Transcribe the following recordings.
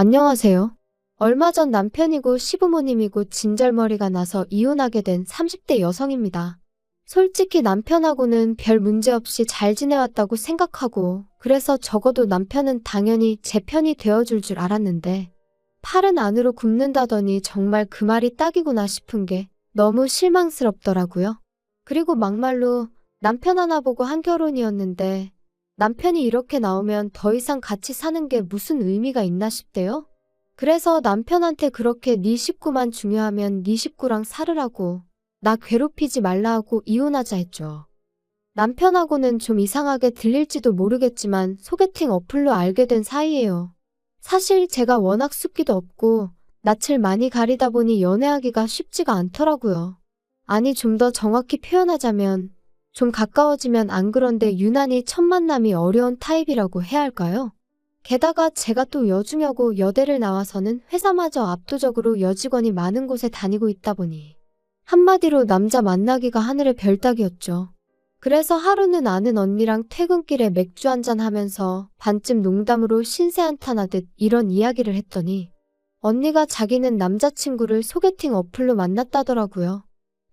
안녕하세요. 얼마 전 남편이고 시부모님이고 진절머리가 나서 이혼하게 된 30대 여성입니다. 솔직히 남편하고는 별 문제 없이 잘 지내왔다고 생각하고, 그래서 적어도 남편은 당연히 제 편이 되어줄 줄 알았는데, 팔은 안으로 굽는다더니 정말 그 말이 딱이구나 싶은 게 너무 실망스럽더라고요. 그리고 막말로 남편 하나 보고 한 결혼이었는데, 남편이 이렇게 나오면 더 이상 같이 사는 게 무슨 의미가 있나 싶대요. 그래서 남편한테 그렇게 네 식구만 중요하면 네 식구랑 살으라고, 나 괴롭히지 말라 하고 이혼하자 했죠. 남편하고는 좀 이상하게 들릴지도 모르겠지만 소개팅 어플로 알게 된 사이예요. 사실 제가 워낙 숫기도 없고 낯을 많이 가리다 보니 연애하기가 쉽지가 않더라고요. 아니, 좀 더 정확히 표현하자면 좀 가까워지면 안 그런데 유난히 첫 만남이 어려운 타입이라고 해야 할까요? 게다가 제가 또 여중여고 여대를 나와서는 회사마저 압도적으로 여직원이 많은 곳에 다니고 있다 보니 한마디로 남자 만나기가 하늘의 별 따기였죠. 그래서 하루는 아는 언니랑 퇴근길에 맥주 한잔 하면서 반쯤 농담으로 신세 한탄하듯 이런 이야기를 했더니 언니가 자기는 남자친구를 소개팅 어플로 만났다더라고요.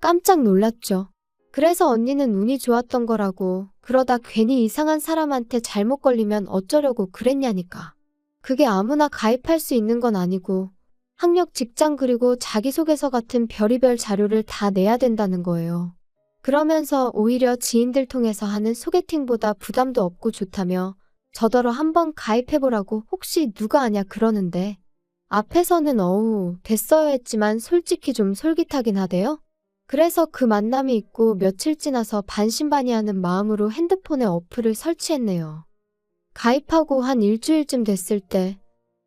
깜짝 놀랐죠. 그래서 언니는 운이 좋았던 거라고, 그러다 괜히 이상한 사람한테 잘못 걸리면 어쩌려고 그랬냐니까. 그게 아무나 가입할 수 있는 건 아니고 학력, 직장 그리고 자기소개서 같은 별의별 자료를 다 내야 된다는 거예요. 그러면서 오히려 지인들 통해서 하는 소개팅보다 부담도 없고 좋다며 저더러 한번 가입해보라고 혹시 누가 아냐 그러는데, 앞에서는 어우 됐어요 했지만 솔직히 좀 솔깃하긴 하대요. 그래서 그 만남이 있고 며칠 지나서 반신반의하는 마음으로 핸드폰에 어플을 설치했네요. 가입하고 한 일주일쯤 됐을 때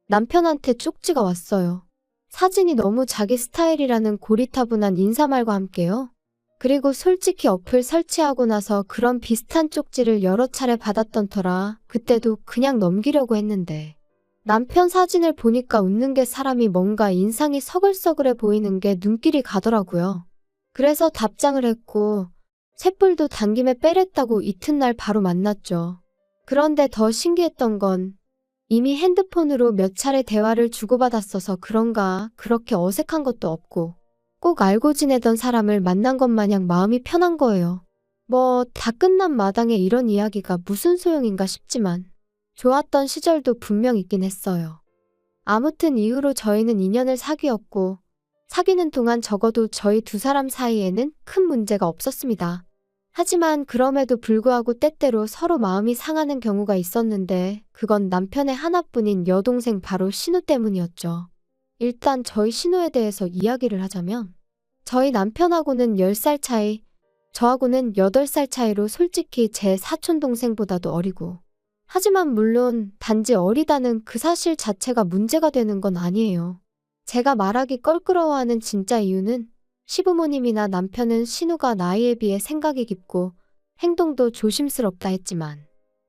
남편한테 쪽지가 왔어요. 사진이 너무 자기 스타일이라는 고리타분한 인사말과 함께요. 그리고 솔직히 어플 설치하고 나서 그런 비슷한 쪽지를 여러 차례 받았던 터라 그때도 그냥 넘기려고 했는데, 남편 사진을 보니까 웃는 게 사람이 뭔가 인상이 서글서글해 보이는 게 눈길이 가더라고요. 그래서 답장을 했고 쇳불도 당김에 빼랬다고 이튿날 바로 만났죠. 그런데 더 신기했던 건 이미 핸드폰으로 몇 차례 대화를 주고받았어서 그런가 그렇게 어색한 것도 없고 꼭 알고 지내던 사람을 만난 것 마냥 마음이 편한 거예요. 뭐 다 끝난 마당에 이런 이야기가 무슨 소용인가 싶지만 좋았던 시절도 분명 있긴 했어요. 아무튼 이후로 저희는 2년을 사귀었고 사귀는 동안 적어도 저희 두 사람 사이에는 큰 문제가 없었습니다. 하지만 그럼에도 불구하고 때때로 서로 마음이 상하는 경우가 있었는데 그건 남편의 하나뿐인 여동생 바로 신우 때문이었죠. 일단 저희 신우에 대해서 이야기를 하자면 저희 남편하고는 10살 차이, 저하고는 8살 차이로 솔직히 제 사촌동생보다도 어리고, 하지만 물론 단지 어리다는 그 사실 자체가 문제가 되는 건 아니에요. 제가 말하기 껄끄러워하는 진짜 이유는 시부모님이나 남편은 신우가 나이에 비해 생각이 깊고 행동도 조심스럽다 했지만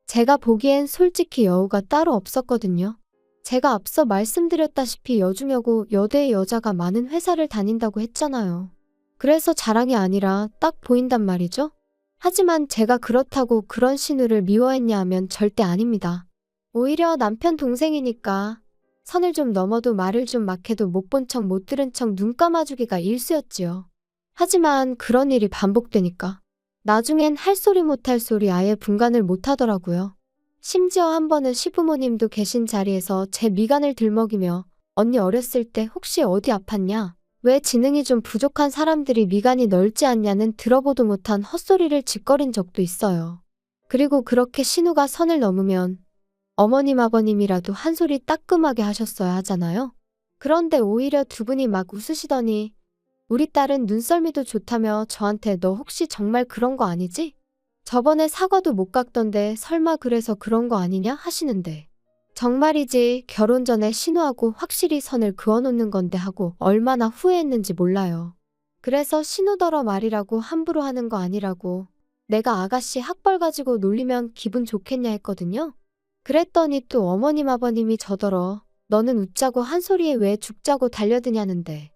제가 보기엔 솔직히 여우가 따로 없었거든요. 제가 앞서 말씀드렸다시피 여중여고 여대의 여자가 많은 회사를 다닌다고 했잖아요. 그래서 자랑이 아니라 딱 보인단 말이죠. 하지만 제가 그렇다고 그런 신우를 미워했냐 하면 절대 아닙니다. 오히려 남편 동생이니까 선을 좀 넘어도 말을 좀 막 해도 못 본 척 못 들은 척 눈 감아주기가 일쑤였지요. 하지만 그런 일이 반복되니까 나중엔 할 소리 못할 소리 아예 분간을 못하더라고요. 심지어 한 번은 시부모님도 계신 자리에서 제 미간을 들먹이며 언니 어렸을 때 혹시 어디 아팠냐? 왜 지능이 좀 부족한 사람들이 미간이 넓지 않냐는 들어보도 못한 헛소리를 짓거린 적도 있어요. 그리고 그렇게 신우가 선을 넘으면 어머님 아버님이라도 한 소리 따끔하게 하셨어야 하잖아요. 그런데 오히려 두 분이 막 웃으시더니 우리 딸은 눈썰미도 좋다며 저한테 너 혹시 정말 그런 거 아니지? 저번에 사과도 못 깎던데 설마 그래서 그런 거 아니냐 하시는데, 정말이지 결혼 전에 신우하고 확실히 선을 그어놓는 건데 하고 얼마나 후회했는지 몰라요. 그래서 신우더러 말이라고 함부로 하는 거 아니라고, 내가 아가씨 학벌 가지고 놀리면 기분 좋겠냐 했거든요. 그랬더니 또 어머님 아버님이 저더러 너는 웃자고 한 소리에 왜 죽자고 달려드냐는데,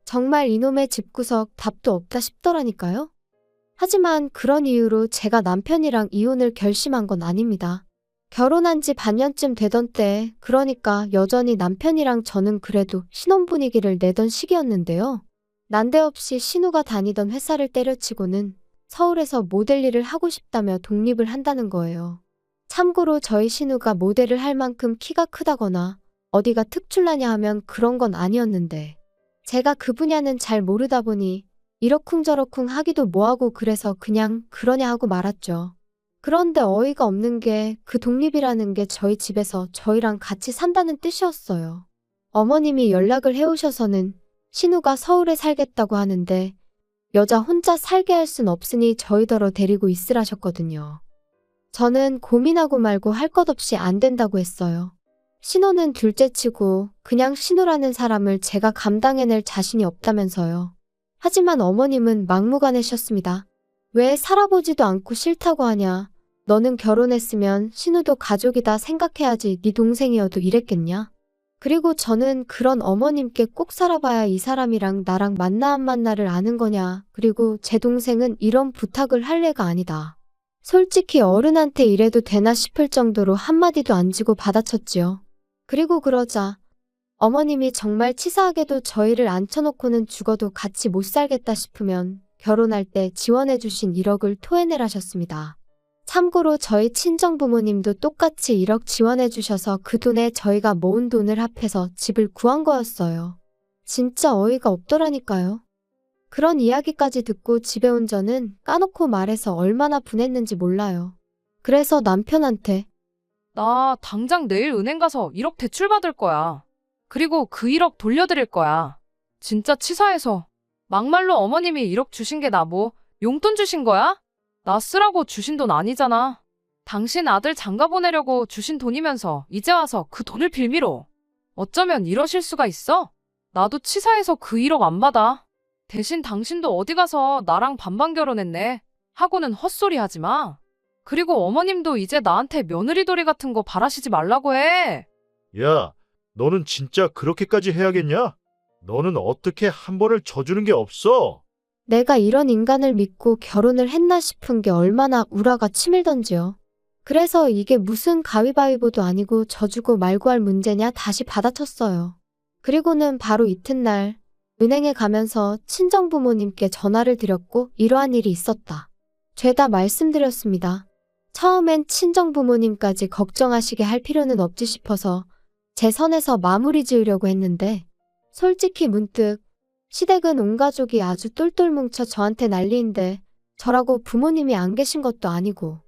정말 이놈의 집구석 답도 없다 싶더라니까요. 하지만 그런 이유로 제가 남편이랑 이혼을 결심한 건 아닙니다. 결혼한 지 반년쯤 되던 때, 그러니까 여전히 남편이랑 저는 그래도 신혼 분위기를 내던 시기였는데요. 난데없이 신우가 다니던 회사를 때려치고는 서울에서 모델 일을 하고 싶다며 독립을 한다는 거예요. 참고로 저희 신우가 모델을 할 만큼 키가 크다거나 어디가 특출나냐 하면 그런 건 아니었는데 제가 그 분야는 잘 모르다 보니 이러쿵저러쿵 하기도 뭐하고 그래서 그냥 그러냐 하고 말았죠. 그런데 어이가 없는 게 그 독립이라는 게 저희 집에서 저희랑 같이 산다는 뜻이었어요. 어머님이 연락을 해오셔서는 신우가 서울에 살겠다고 하는데 여자 혼자 살게 할 순 없으니 저희더러 데리고 있으라셨거든요. 저는 고민하고 말고 할 것 없이 안 된다고 했어요. 신우는 둘째치고 그냥 신우라는 사람을 제가 감당해낼 자신이 없다면서요. 하지만 어머님은 막무가내셨습니다. 왜 살아보지도 않고 싫다고 하냐. 너는 결혼했으면 신우도 가족이다 생각해야지 네 동생이어도 이랬겠냐. 그리고 저는 그런 어머님께 꼭 살아봐야 이 사람이랑 나랑 만나 안 만나를 아는 거냐. 그리고 제 동생은 이런 부탁을 할 애가 아니다. 솔직히 어른한테 이래도 되나 싶을 정도로 한마디도 안 지고 받아쳤지요. 그리고 그러자 어머님이 정말 치사하게도 저희를 앉혀놓고는 죽어도 같이 못 살겠다 싶으면 결혼할 때 지원해주신 1억을 토해내라셨습니다. 참고로 저희 친정부모님도 똑같이 1억 지원해주셔서 그 돈에 저희가 모은 돈을 합해서 집을 구한 거였어요. 진짜 어이가 없더라니까요. 그런 이야기까지 듣고 집에 온 저는 까놓고 말해서 얼마나 분했는지 몰라요. 그래서 남편한테 나 당장 내일 은행 가서 1억 대출받을 거야. 그리고 그 1억 돌려드릴 거야. 진짜 치사해서. 막말로 어머님이 1억 주신 게 나 뭐 용돈 주신 거야? 나 쓰라고 주신 돈 아니잖아. 당신 아들 장가 보내려고 주신 돈이면서 이제 와서 그 돈을 빌미로. 어쩌면 이러실 수가 있어? 나도 치사해서 그 1억 안 받아. 대신 당신도 어디 가서 나랑 반반 결혼했네 하고는 헛소리 하지 마. 그리고 어머님도 이제 나한테 며느리돌이 같은 거 바라시지 말라고 해. 야, 너는 진짜 그렇게까지 해야겠냐? 너는 어떻게 한 번을 져주는 게 없어? 내가 이런 인간을 믿고 결혼을 했나 싶은 게 얼마나 우라가 치밀던지요. 그래서 이게 무슨 가위바위보도 아니고 져주고 말고 할 문제냐 다시 받아쳤어요. 그리고는 바로 이튿날 은행에 가면서 친정부모님께 전화를 드렸고 이러한 일이 있었다. 죄다 말씀드렸습니다. 처음엔 친정부모님까지 걱정하시게 할 필요는 없지 싶어서 제 선에서 마무리 지으려고 했는데 솔직히 문득 시댁은 온 가족이 아주 똘똘 뭉쳐 저한테 난리인데 저라고 부모님이 안 계신 것도 아니고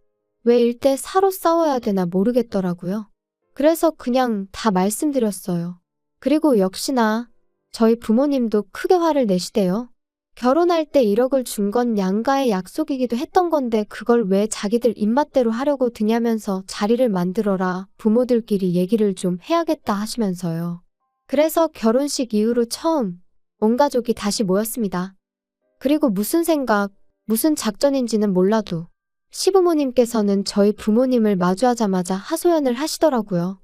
왜 일대 사로 싸워야 되나 모르겠더라고요. 그래서 그냥 다 말씀드렸어요. 그리고 역시나 저희 부모님도 크게 화를 내시대요. 결혼할 때 1억을 준 건 양가의 약속이기도 했던 건데 그걸 왜 자기들 입맛대로 하려고 드냐면서 자리를 만들어라 부모들끼리 얘기를 좀 해야겠다 하시면서요. 그래서 결혼식 이후로 처음 온 가족이 다시 모였습니다. 그리고 무슨 생각, 무슨 작전인지는 몰라도 시부모님께서는 저희 부모님을 마주하자마자 하소연을 하시더라고요.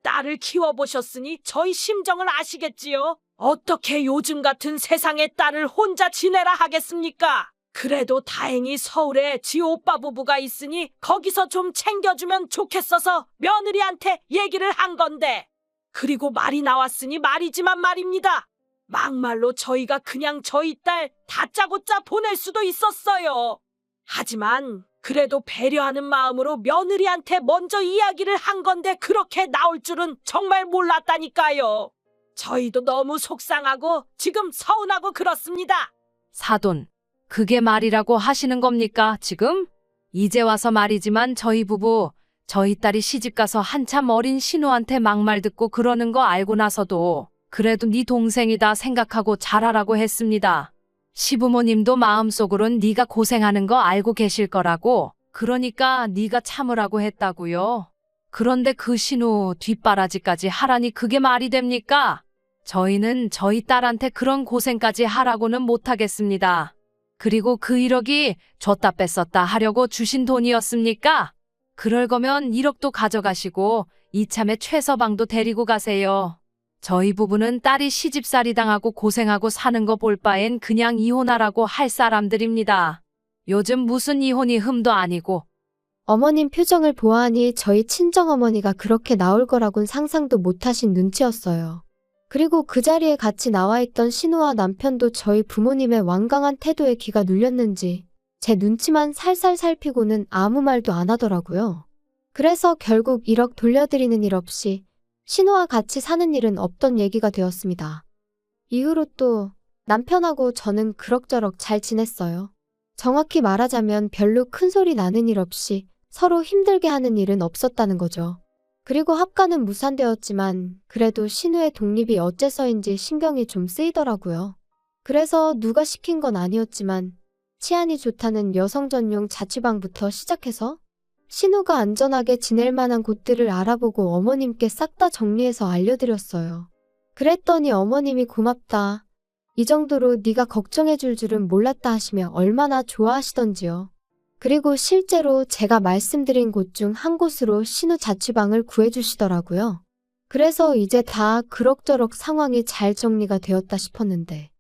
딸을 키워보셨으니 저희 심정을 아시겠지요? 어떻게 요즘 같은 세상에 딸을 혼자 지내라 하겠습니까? 그래도 다행히 서울에 지 오빠 부부가 있으니 거기서 좀 챙겨주면 좋겠어서 며느리한테 얘기를 한 건데. 그리고 말이 나왔으니 말이지만 말입니다. 막말로 저희가 그냥 저희 딸 다짜고짜 보낼 수도 있었어요. 하지만 그래도 배려하는 마음으로 며느리한테 먼저 이야기를 한 건데 그렇게 나올 줄은 정말 몰랐다니까요. 저희도 너무 속상하고 지금 서운하고 그렇습니다. 사돈, 그게 말이라고 하시는 겁니까, 지금? 이제 와서 말이지만 저희 부부, 저희 딸이 시집가서 한참 어린 신우한테 막말 듣고 그러는 거 알고 나서도 그래도 네 동생이다 생각하고 잘하라고 했습니다. 시부모님도 마음속으론 네가 고생하는 거 알고 계실 거라고, 그러니까 네가 참으라고 했다고요. 그런데 그 신우 뒷바라지까지 하라니 그게 말이 됩니까? 저희는 저희 딸한테 그런 고생까지 하라고는 못하겠습니다. 그리고 그 1억이 줬다 뺐었다 하려고 주신 돈이었습니까? 그럴 거면 1억도 가져가시고 이참에 최서방도 데리고 가세요. 저희 부부는 딸이 시집살이 당하고 고생하고 사는 거 볼 바엔 그냥 이혼하라고 할 사람들입니다. 요즘 무슨 이혼이 흠도 아니고 어머님 표정을 보아하니 저희 친정어머니가 그렇게 나올 거라곤 상상도 못하신 눈치였어요. 그리고 그 자리에 같이 나와 있던 신우와 남편도 저희 부모님의 완강한 태도에 귀가 눌렸는지 제 눈치만 살살 살피고는 아무 말도 안 하더라고요. 그래서 결국 1억 돌려드리는 일 없이 신우와 같이 사는 일은 없던 얘기가 되었습니다. 이후로 또 남편하고 저는 그럭저럭 잘 지냈어요. 정확히 말하자면 별로 큰 소리 나는 일 없이 서로 힘들게 하는 일은 없었다는 거죠. 그리고 합가는 무산되었지만 그래도 신우의 독립이 어째서인지 신경이 좀 쓰이더라고요. 그래서 누가 시킨 건 아니었지만 치안이 좋다는 여성 전용 자취방부터 시작해서 신우가 안전하게 지낼 만한 곳들을 알아보고 어머님께 싹 다 정리해서 알려드렸어요. 그랬더니 어머님이 고맙다. 이 정도로 네가 걱정해 줄 줄은 몰랐다 하시며 얼마나 좋아하시던지요. 그리고 실제로 제가 말씀드린 곳 중 한 곳으로 신우 자취방을 구해주시더라고요. 그래서 이제 다 그럭저럭 상황이 잘 정리가 되었다 싶었는데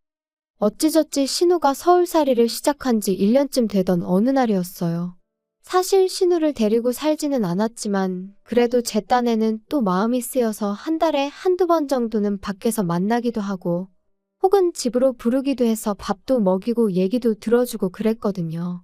어찌저찌 신우가 서울살이를 시작한 지 1년쯤 되던 어느 날이었어요. 사실 신우를 데리고 살지는 않았지만 그래도 제 딴에는 또 마음이 쓰여서 한 달에 한두 번 정도는 밖에서 만나기도 하고 혹은 집으로 부르기도 해서 밥도 먹이고 얘기도 들어주고 그랬거든요.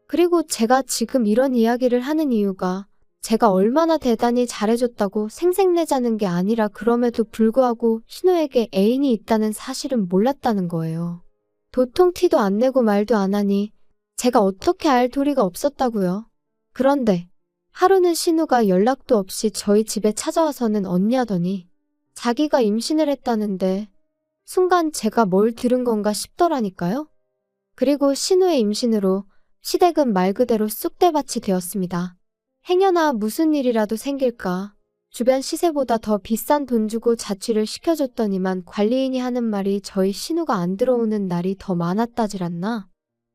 그리고 제가 지금 이런 이야기를 하는 이유가 제가 얼마나 대단히 잘해줬다고 생색내자는 게 아니라 그럼에도 불구하고 신우에게 애인이 있다는 사실은 몰랐다는 거예요. 도통 티도 안 내고 말도 안 하니 제가 어떻게 알 도리가 없었다고요. 그런데 하루는 신우가 연락도 없이 저희 집에 찾아와서는 언니 하더니 자기가 임신을 했다는데 순간 제가 뭘 들은 건가 싶더라니까요. 그리고 신우의 임신으로 시댁은 말 그대로 쑥대밭이 되었습니다. 행여나 무슨 일이라도 생길까 주변 시세보다 더 비싼 돈 주고 자취를 시켜줬더니만 관리인이 하는 말이 저희 신우가 안 들어오는 날이 더 많았다지랐나.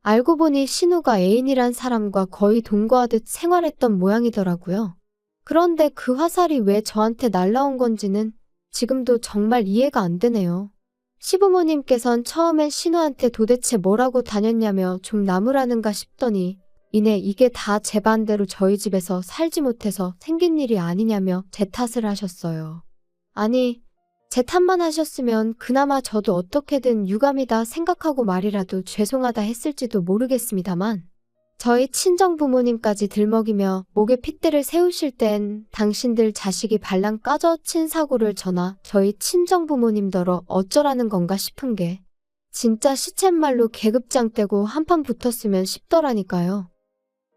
알고 보니 신우가 애인이란 사람과 거의 동거하듯 생활했던 모양이더라고요. 그런데 그 화살이 왜 저한테 날라온 건지는 지금도 정말 이해가 안 되네요. 시부모님께선 처음엔 신우한테 도대체 뭐라고 다녔냐며 좀 나무라는가 싶더니 이내 이게 다 제 반대로 저희 집에서 살지 못해서 생긴 일이 아니냐며 제 탓을 하셨어요. 아니, 제 탓만 하셨으면 그나마 저도 어떻게든 유감이다 생각하고 말이라도 죄송하다 했을지도 모르겠습니다만 저희 친정부모님까지 들먹이며 목에 핏대를 세우실 땐 당신들 자식이 발랑 까져 친 사고를 전하 저희 친정부모님더러 어쩌라는 건가 싶은 게 진짜 시쳇말로 계급장 떼고 한판 붙었으면 싶더라니까요.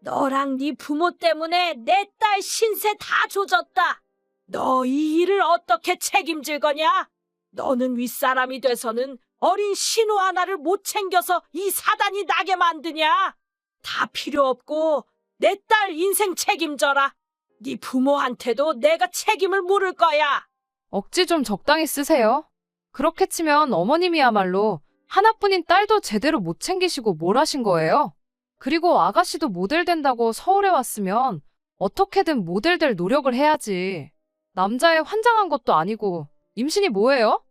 너랑 네 부모 때문에 내 딸 신세 다 조졌다. 너 이 일을 어떻게 책임질 거냐? 너는 윗사람이 돼서는 어린 신우 하나를 못 챙겨서 이 사단이 나게 만드냐? 다 필요 없고 내 딸 인생 책임져라. 네 부모한테도 내가 책임을 물을 거야. 억지 좀 적당히 쓰세요. 그렇게 치면 어머님이야말로 하나뿐인 딸도 제대로 못 챙기시고 뭘 하신 거예요? 그리고 아가씨도 모델 된다고 서울에 왔으면 어떻게든 모델 될 노력을 해야지. 남자애 환장한 것도 아니고 임신이 뭐예요?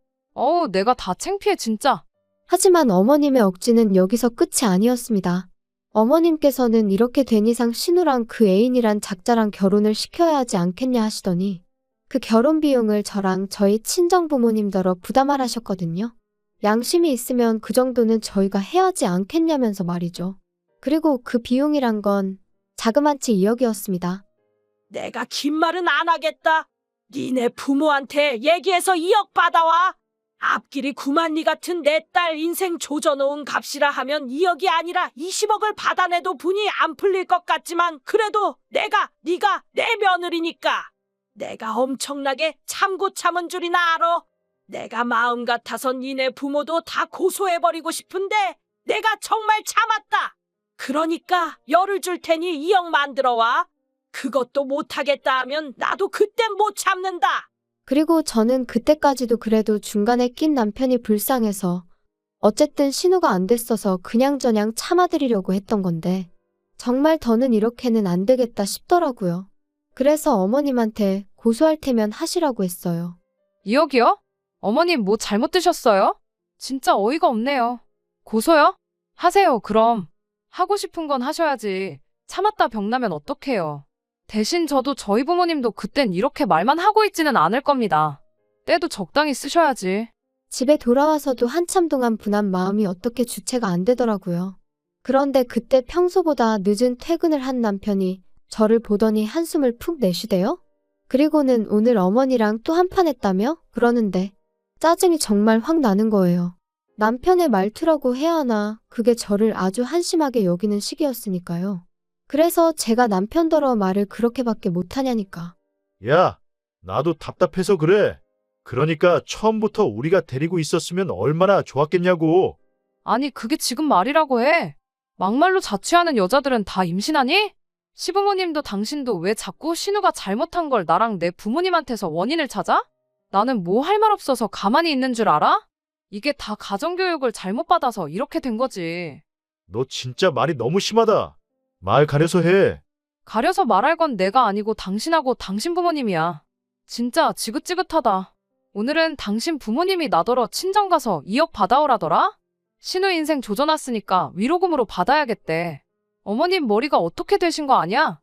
내가 다 창피해 진짜. 하지만 어머님의 억지는 여기서 끝이 아니었습니다. 어머님께서는 이렇게 된 이상 신우랑 그 애인이란 작자랑 결혼을 시켜야 하지 않겠냐 하시더니 그 결혼 비용을 저랑 저희 친정부모님더러 부담을 하셨거든요. 양심이 있으면 그 정도는 저희가 해야 하지 않겠냐면서 말이죠. 그리고 그 비용이란 건 자그마치 2억이었습니다. 내가 긴 말은 안 하겠다. 니네 부모한테 얘기해서 2억 받아와. 앞길이 구만리 같은 내 딸 인생 조져놓은 값이라 하면 2억이 아니라 20억을 받아내도 분이 안 풀릴 것 같지만 그래도 네가 내 며느리니까 내가 엄청나게 참고 참은 줄이나 알아. 내가 마음 같아서 니네 부모도 다 고소해버리고 싶은데 내가 정말 참았다. 그러니까 열을 줄 테니 2억 만들어와. 그것도 못하겠다 하면 나도 그땐 못 참는다. 그리고 저는 그때까지도 그래도 중간에 낀 남편이 불쌍해서 어쨌든 신우가 안 됐어서 그냥저냥 참아드리려고 했던 건데 정말 더는 이렇게는 안 되겠다 싶더라고요. 그래서 어머님한테 고소할 테면 하시라고 했어요. 2억이요? 어머님 뭐 잘못 드셨어요? 진짜 어이가 없네요. 고소요? 하세요 그럼. 하고 싶은 건 하셔야지. 참았다 병나면 어떡해요. 대신 저도 저희 부모님도 그땐 이렇게 말만 하고 있지는 않을 겁니다. 때도 적당히 쓰셔야지. 집에 돌아와서도 한참 동안 분한 마음이 어떻게 주체가 안 되더라고요. 그런데 그때 평소보다 늦은 퇴근을 한 남편이 저를 보더니 한숨을 푹 내쉬대요. 그리고는 오늘 어머니랑 또 한판 했다며 그러는데 짜증이 정말 확 나는 거예요. 남편의 말투라고 해야 하나 그게 저를 아주 한심하게 여기는 시기였으니까요. 그래서 제가 남편더러 말을 그렇게밖에 못하냐니까. 야, 나도 답답해서 그래. 그러니까 처음부터 우리가 데리고 있었으면 얼마나 좋았겠냐고. 아니 그게 지금 말이라고 해. 막말로 자취하는 여자들은 다 임신하니? 시부모님도 당신도 왜 자꾸 신우가 잘못한 걸 나랑 내 부모님한테서 원인을 찾아? 나는 뭐 할 말 없어서 가만히 있는 줄 알아? 이게 다 가정교육을 잘못 받아서 이렇게 된 거지. 너 진짜 말이 너무 심하다. 말 가려서 해. 가려서 말할 건 내가 아니고 당신하고 당신 부모님이야. 진짜 지긋지긋하다. 오늘은 당신 부모님이 나더러 친정 가서 2억 받아오라더라? 신우 인생 조져놨으니까 위로금으로 받아야겠대. 어머님 머리가 어떻게 되신 거 아냐?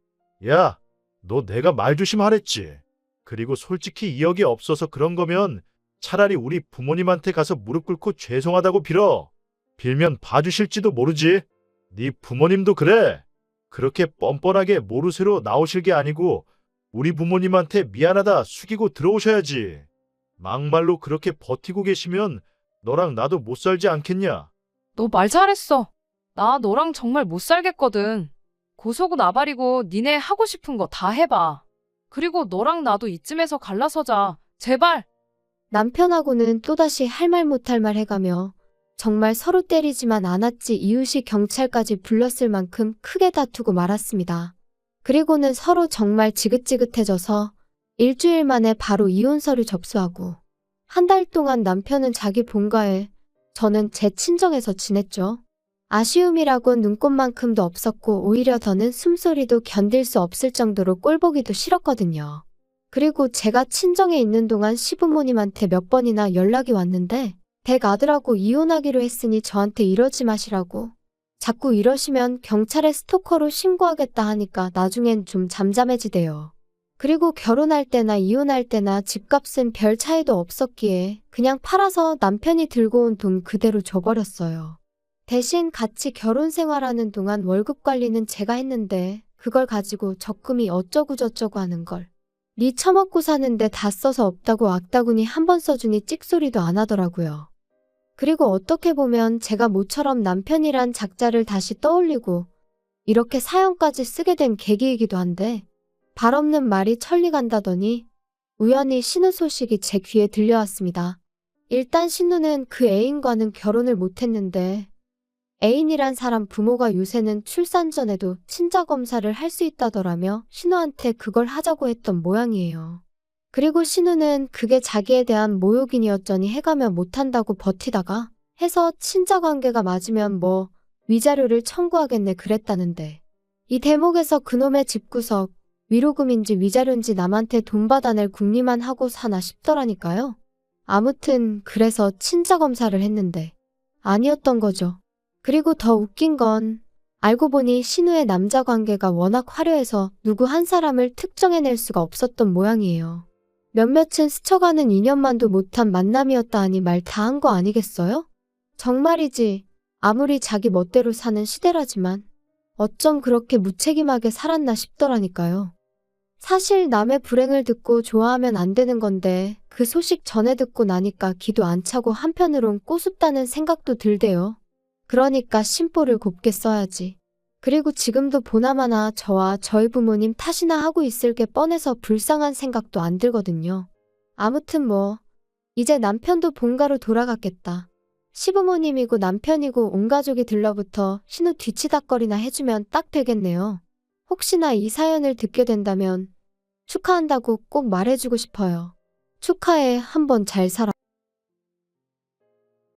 야, 너 내가 말 조심하랬지. 그리고 솔직히 2억이 없어서 그런 거면 차라리 우리 부모님한테 가서 무릎 꿇고 죄송하다고 빌어. 빌면 봐주실지도 모르지. 네 부모님도 그래. 그렇게 뻔뻔하게 모르쇠로 나오실 게 아니고 우리 부모님한테 미안하다 숙이고 들어오셔야지. 막말로 그렇게 버티고 계시면 너랑 나도 못 살지 않겠냐? 너 말 잘했어. 나 너랑 정말 못 살겠거든. 고소고 나발이고 니네 하고 싶은 거 다 해봐. 그리고 너랑 나도 이쯤에서 갈라서자. 제발. 남편하고는 또다시 할 말 못할 말 해가며 정말 서로 때리지만 않았지 이웃이 경찰까지 불렀을 만큼 크게 다투고 말았습니다. 그리고는 서로 정말 지긋지긋해져서 일주일 만에 바로 이혼 서류 접수하고 한 달 동안 남편은 자기 본가에 저는 제 친정에서 지냈죠. 아쉬움이라곤 눈꽃만큼도 없었고 오히려 더는 숨소리도 견딜 수 없을 정도로 꼴보기도 싫었거든요. 그리고 제가 친정에 있는 동안 시부모님한테 몇 번이나 연락이 왔는데 댁 아들하고 이혼하기로 했으니 저한테 이러지 마시라고. 자꾸 이러시면 경찰에 스토커로 신고하겠다 하니까 나중엔 좀 잠잠해지대요. 그리고 결혼할 때나 이혼할 때나 집값은 별 차이도 없었기에 그냥 팔아서 남편이 들고 온 돈 그대로 줘버렸어요. 대신 같이 결혼 생활하는 동안 월급 관리는 제가 했는데 그걸 가지고 적금이 어쩌고저쩌고 하는 걸. 니 처먹고 사는데 다 써서 없다고 악다구니 한 번 써주니 찍소리도 안 하더라고요. 그리고 어떻게 보면 제가 모처럼 남편이란 작자를 다시 떠올리고 이렇게 사연까지 쓰게 된 계기이기도 한데 발 없는 말이 천리 간다더니 우연히 신우 소식이 제 귀에 들려왔습니다. 일단 신우는 그 애인과는 결혼을 못했는데 애인이란 사람 부모가 요새는 출산 전에도 친자 검사를 할 수 있다더라며 신우한테 그걸 하자고 했던 모양이에요. 그리고 신우는 그게 자기에 대한 모욕이었더니 해가며 못한다고 버티다가 해서 친자 관계가 맞으면 뭐 위자료를 청구하겠네 그랬다는데 이 대목에서 그놈의 집구석 위로금인지 위자료인지 남한테 돈 받아낼 궁리만 하고 사나 싶더라니까요. 아무튼 그래서 친자 검사를 했는데 아니었던 거죠. 그리고 더 웃긴 건 알고 보니 신우의 남자 관계가 워낙 화려해서 누구 한 사람을 특정해낼 수가 없었던 모양이에요. 몇몇은 스쳐가는 인연만도 못한 만남이었다 하니 말 다 한 거 아니겠어요? 정말이지 아무리 자기 멋대로 사는 시대라지만 어쩜 그렇게 무책임하게 살았나 싶더라니까요. 사실 남의 불행을 듣고 좋아하면 안 되는 건데 그 소식 전해 듣고 나니까 기도 안 차고 한편으론 꼬숩다는 생각도 들대요. 그러니까 심보를 곱게 써야지. 그리고 지금도 보나마나 저와 저희 부모님 탓이나 하고 있을 게 뻔해서 불쌍한 생각도 안 들거든요. 아무튼 뭐 이제 남편도 본가로 돌아갔겠다. 시부모님이고 남편이고 온 가족이 들러붙어 신우 뒤치다거리나 해주면 딱 되겠네요. 혹시나 이 사연을 듣게 된다면 축하한다고 꼭 말해주고 싶어요. 축하해, 한번 잘 살아.